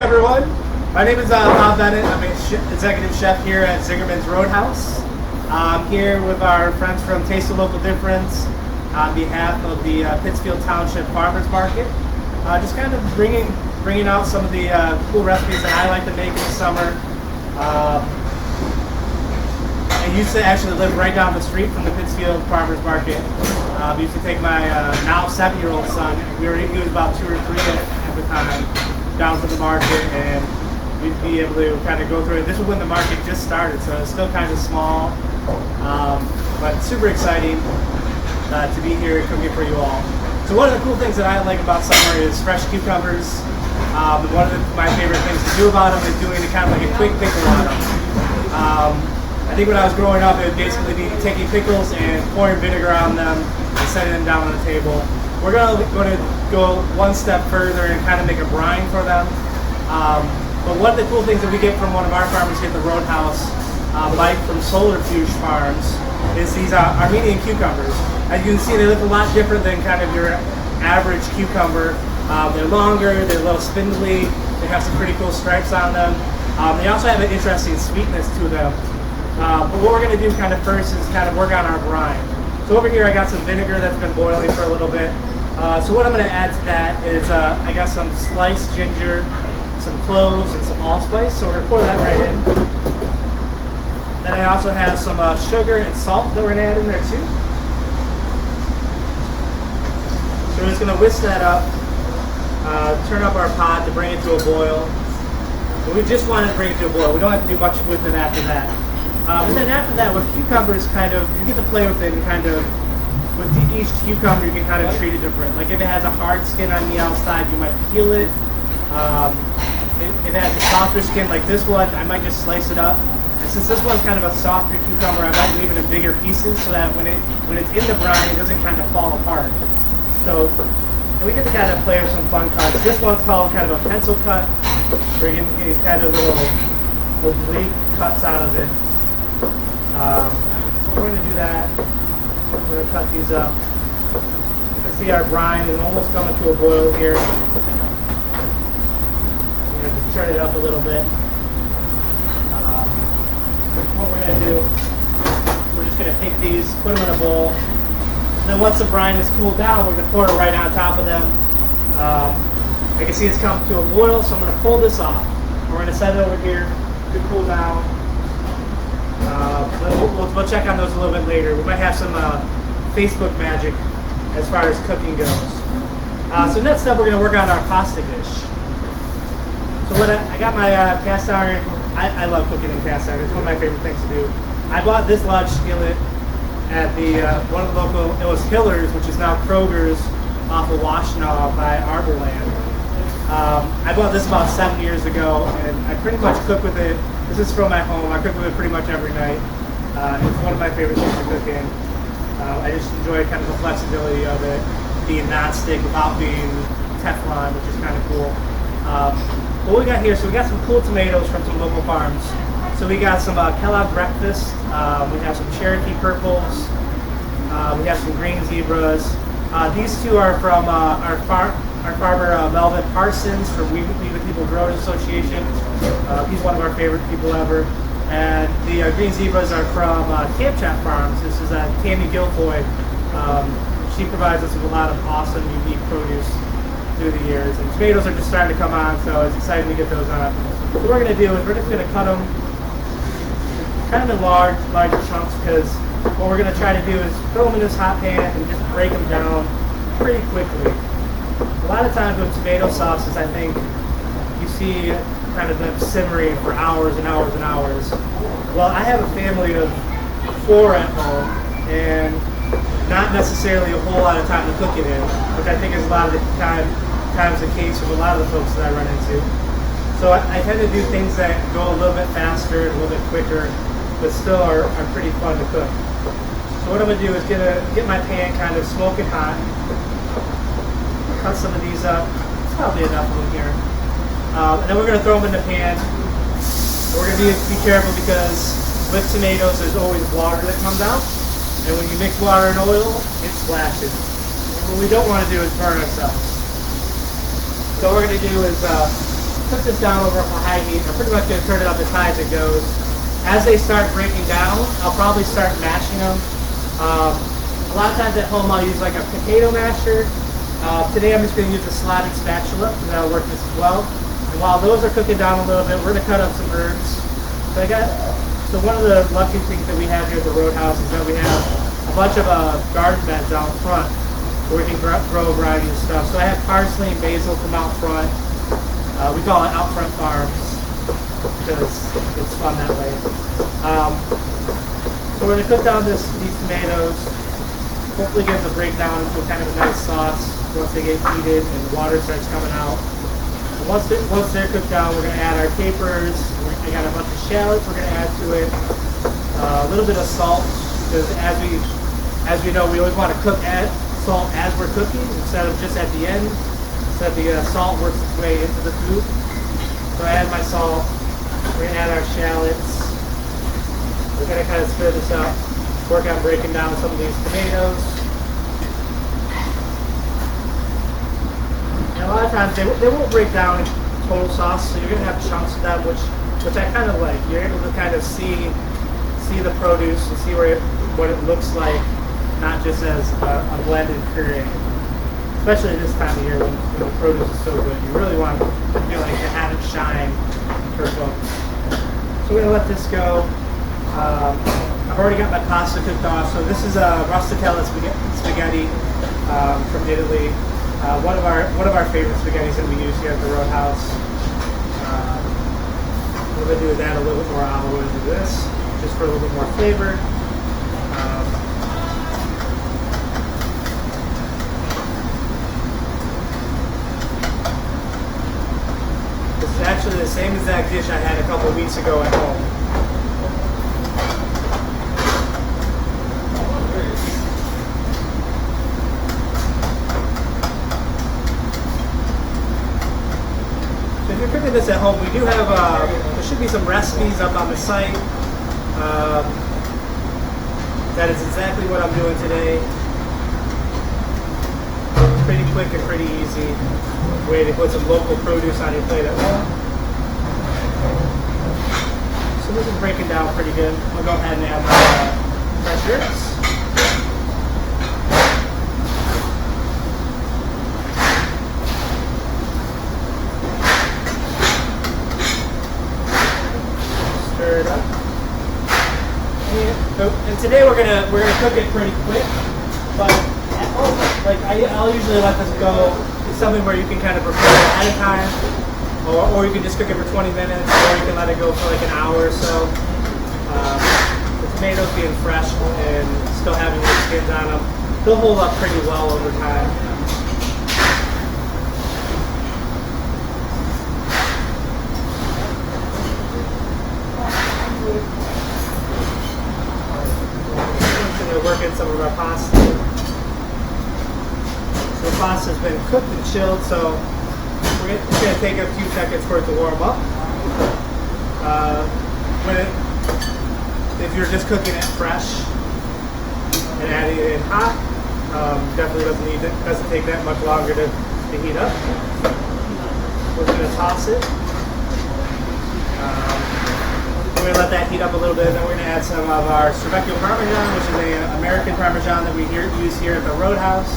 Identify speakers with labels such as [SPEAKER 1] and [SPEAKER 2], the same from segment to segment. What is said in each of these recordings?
[SPEAKER 1] Everyone, my name is Bennett. I'm an executive chef here at Zingerman's Roadhouse. I'm here with our friends from Taste of Local Difference on behalf of the Pittsfield Township Farmers Market. Just kind of bringing out some of the cool recipes that I like to make in the summer. I used to actually live right down the street from the Pittsfield Farmers Market. I used to take my now 7-year-old son. He was about 2 or 3 at the time, down to the market, and we'd be able to kind of go through it. This was when the market just started, so it's still kind of small, but super exciting to be here cooking for you all. So one of the cool things that I like about summer is fresh cucumbers. One of my favorite things to do about them is doing kind of like a quick pickle on them. I think when I was growing up, it would basically be taking pickles and pouring vinegar on them and setting them down on the table. We're going to go one step further and kind of make a brine for them. But one of the cool things that we get from one of our farmers here at the Roadhouse, Mike from Solar Fuge Farms, is these Armenian cucumbers. As you can see, they look a lot different than kind of your average cucumber. They're longer, they're a little spindly, they have some pretty cool stripes on them. They also have an interesting sweetness to them. But what we're going to do kind of first is kind of work on our brine. So over here I got some vinegar that's been boiling for a little bit. So what I'm going to add to that is I got some sliced ginger, some cloves, and some allspice. So we're going to pour that right in. Then I also have some sugar and salt that we're going to add in there too. So we're just going to whisk that up, turn up our pot to bring it to a boil. So we just want to bring it to a boil. We don't have to do much with it after that. And then after that, with cucumbers, kind of, you get to play with it and kind of, with each cucumber, you can kind of treat it different. Like if it has a hard skin on the outside, you might peel it. If it has a softer skin like this one, I might just slice it up. And since this one's kind of a softer cucumber, I might leave it in bigger pieces so that when it's in the brine, it doesn't kind of fall apart. So we get to kind of play with some fun cuts. This one's called kind of a pencil cut. We're getting these kind of little oblique cuts out of it. We're going to do that. We're going to cut these up. You can see our brine is almost coming to a boil here. We're going to just turn it up a little bit. What we're going to do, we're just going to take these, put them in a bowl. And then once the brine is cooled down, we're going to pour it right on top of them. I can see it's come to a boil, so I'm going to pull this off. We're going to set it over here to cool down. We'll check on those a little bit later. We might have some Facebook magic as far as cooking goes. So next up, we're going to work on our pasta dish. So I got my cast iron. I love cooking in cast iron. It's one of my favorite things to do. I bought this large skillet at the one of the local. It was Hiller's, which is now Kroger's, off of Washtenaw by Ann Arbor. I bought this about 7 years ago, and I pretty much cook with it. This is from my home. I cook with it pretty much every night. It's one of my favorite things to cook in. I just enjoy kind of the flexibility of it, being non-stick without being Teflon, which is kind of cool. What we got here, so we got some cool tomatoes from some local farms. So we got some Kellogg Breakfast. We have some Cherokee Purples. We have some Green Zebras. These two are from our farmer Melvin Parsons from We the People Growers Association. He's one of our favorite people ever. And the Green Zebras are from Camp Chat Farms. This is Tammy Guilfoy. She provides us with a lot of awesome, unique produce through the years. And tomatoes are just starting to come on, so it's exciting to get those on. So what we're going to do is we're just going to cut them kind of in larger chunks, because what we're going to try to do is throw them in this hot pan and just break them down pretty quickly. A lot of times with tomato sauces, I think you see kind of them simmering for hours and hours and hours. Well, I have a family of 4 at home, and not necessarily a whole lot of time to cook it in, which I think is a lot of the times the case with a lot of the folks that I run into. So I tend to do things that go a little bit faster, a little bit quicker, but still are pretty fun to cook. So what I'm going to do is get my pan kind of smoking hot. Cut some of these up. It's probably enough of them here. And then we're going to throw them in the pan. We're going to be careful, because with tomatoes there's always water that comes out. And when you mix water and oil, it splashes. What we don't want to do is burn ourselves. So what we're going to do is put this down over a high heat. I'm pretty much going to turn it up as high as it goes. As they start breaking down, I'll probably start mashing them. A lot of times at home I'll use like a potato masher. Today I'm just going to use a slotted spatula, because that'll work just as well. And while those are cooking down a little bit, we're going to cut up some herbs. So one of the lucky things that we have here at the Roadhouse is that we have a bunch of garden beds out front where we can grow a variety of stuff. So I have parsley and basil from out front. We call it Out Front Farms because it's fun that way. So we're going to cook down these tomatoes. Hopefully get them to break down into kind of a nice sauce once they get heated and the water starts coming out. And once they're cooked down, we're going to add our capers. I got a bunch of shallots we're going to add to it. A little bit of salt, because as we know, we always want to cook salt as we're cooking instead of just at the end, so that the salt works its way into the food. So I add my salt. We're going to add our shallots. We're going to kind of stir this up, work on breaking down some of these tomatoes. And a lot of times they won't break down in total sauce, so you're going to have chunks of them, which I kind of like. You're able to kind of see the produce and see what it looks like, not just as a blended puree. Especially this time of year when the produce is so good, you really want to feel like to have it shine per book. So we're going to let this go. I've already got my pasta cooked off. So this is a rusticella spaghetti from Italy. One of our favorite spaghettis that we use here at the Roadhouse. What I'm going to do is add a little bit more olive oil to this, just for a little bit more flavor. This is actually the same exact dish I had a couple weeks ago at home. So if you're cooking this at home, we do have, there should be some recipes up on the site. That is exactly what I'm doing today. Pretty quick and pretty easy way to put some local produce on your plate at home. So this is breaking down pretty good. I'll go ahead and add my fresh herbs. Stir it up. And today we're gonna cook it pretty quick, but at home, like I'll usually let this go. It's something where you can kind of prepare it ahead of time, or you can just cook it for 20 minutes, or you can let it go for like an hour or so. The tomatoes being fresh and still having the skins on them, they'll hold up pretty well over time. Work in some of our pasta. So the pasta's been cooked and chilled, so we're going to take a few seconds for it to warm up. If you're just cooking it fresh and adding it in hot, definitely doesn't take that much longer to heat up. We're going to toss it. We're going to let that heat up a little bit, and then we're going to add some of our Stravecchio Parmesan, which is an American Parmesan that we use here at the Roadhouse.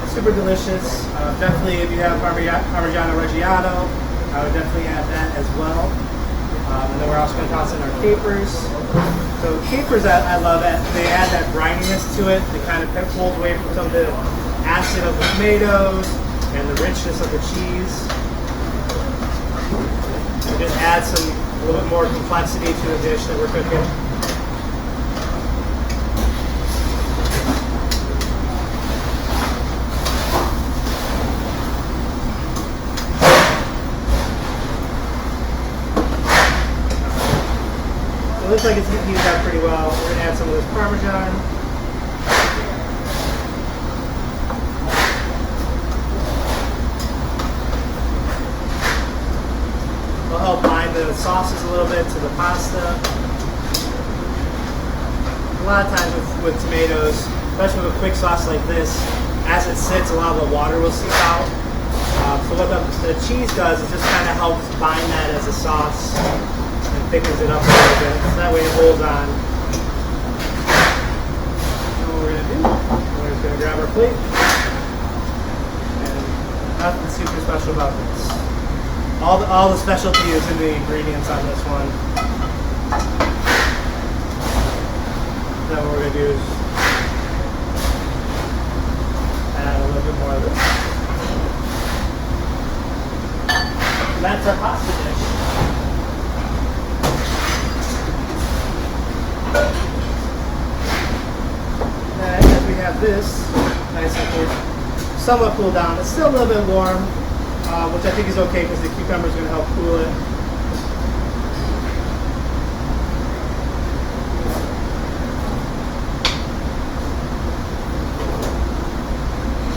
[SPEAKER 1] It's super delicious. Definitely, if you have Parmigiano Reggiano, I would definitely add that as well. And then we're also going to toss in our capers. So capers, I love it. They add that brininess to it. They kind of pulls away from some of the acid of the tomatoes and the richness of the cheese. And just add a little bit more complexity to the dish that we're cooking. It looks like it's heated up pretty well. We're going to add some of this Parmesan. It'll help bind the sauces a little bit to the pasta. A lot of times with tomatoes, especially with a quick sauce like this, as it sits, a lot of the water will seep out. So what the cheese does is just kind of helps bind that as a sauce and thickens it up a little bit. So that way it holds on. So what we're going to do, we're just going to grab our plate. And nothing super special about this. All the specialty is in the ingredients on this one. Then what we're going to do is add a little bit more of this. That's our pasta dish. And as we have this, nice and cool, somewhat cooled down. It's still a little bit warm, which I think is okay because the cucumber is going to help cool it.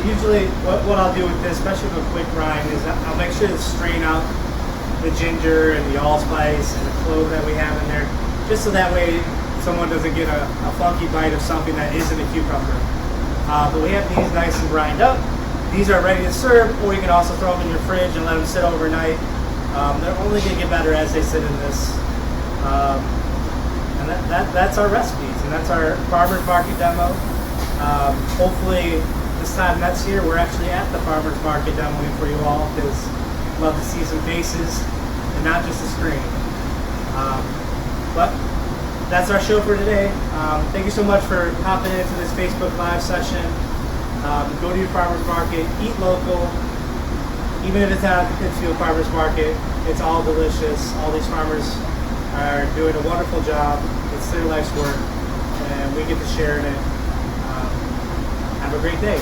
[SPEAKER 1] Usually what I'll do with this, especially with a quick brine, is I'll make sure to strain out the ginger and the allspice and the clove that we have in there, just so that way someone doesn't get a funky bite of something that isn't a cucumber. But we have these nice and brined up. These are ready to serve, or you can also throw them in your fridge and let them sit overnight. They're only going to get better as they sit in this. And that's our recipes, and that's our farmer's market demo. Hopefully, this time next year, we're actually at the farmer's market demoing for you all, because I'd love to see some faces and not just a screen. But that's our show for today. Thank you so much for hopping into this Facebook Live session. Go to your farmer's market, eat local. Even if it's not at the Pittsfield Farmer's Market, it's all delicious. All these farmers are doing a wonderful job. It's their life's work, and we get to share in it. Have a great day.